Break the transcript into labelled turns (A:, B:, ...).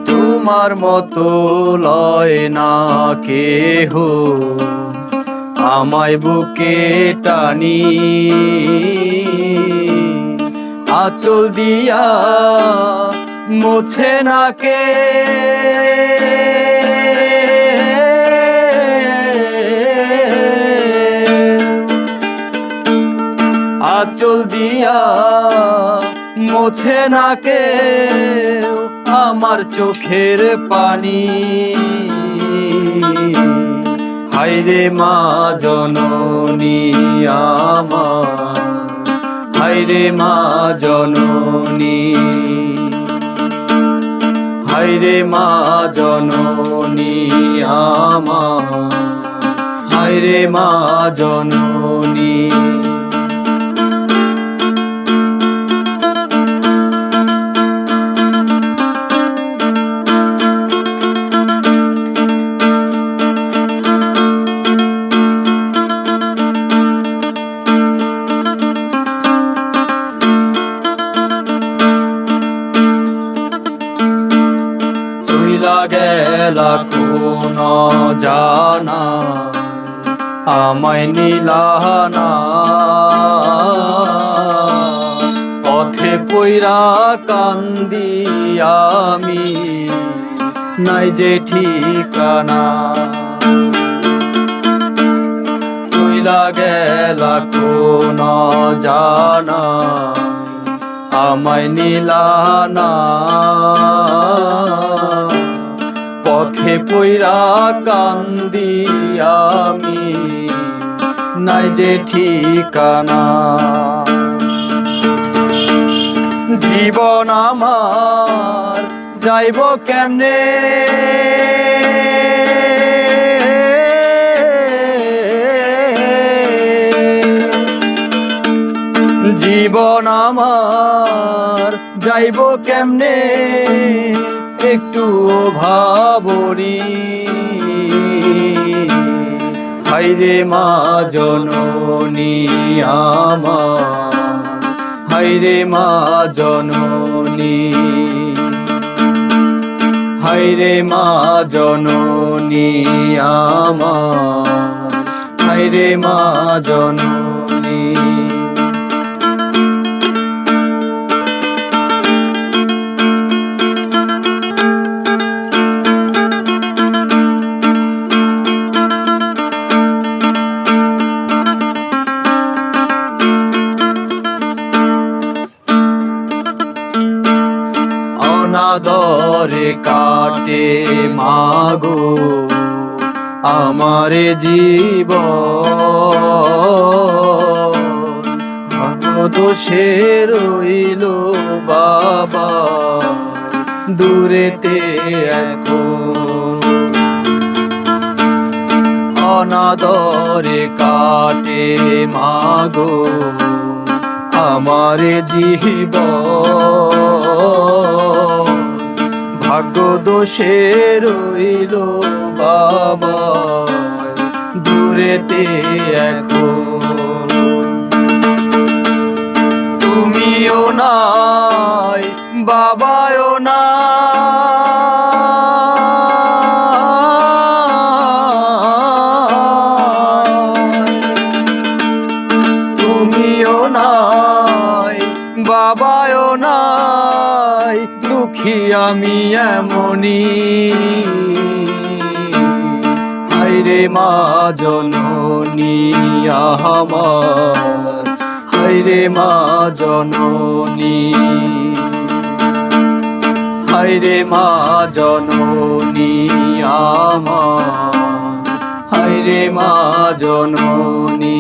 A: তোমার মতো লয় না কেহ আমায় বুকে টানি, আঁচল দিয়া মুছে না কে, আঁচল দিয়া মোছে না কেউ আমার চোখের পানি। হায়রে মা জননী আমার, হায়রে মা জননী, হায়রে মা জননী আমার, হায়রে মা জননী। চইলা গেলা কোন জানা আমায় নিলানা, পথে পইরা কান্দি আমি নাই যে ঠিকানা। চইলা গেলা কোন জানা আমায় নিলানা, পথে পইরা কান্দি আমি নাই যে ঠিকানা। জীবন আমার যাইব কেমনে, জীবন আমার যাইব কেমনে একটু ভাবনি। হায়রে মা জননী আমার, হায়রে মা জননী, হায়রে মা জননী আমার, হায়রে মা জননী। অনাদরে কাটে মাগো আমার জীবন, দোষে রইল বাবা দূরেতে এখন। অনাদরে কাটে মাগো আমার জীবন, ভাগ্য দোষে রইল বাবা দূরেতে এখন। তুমিও নাই বাবাও না, তুমিও নাই বাবাও নাই, দুঃখী আমি এমনি। হায়রে মা জননী আমার, হায়রে মা জননী, হায়রে মা জননী আমার, হায়রে মা জননী।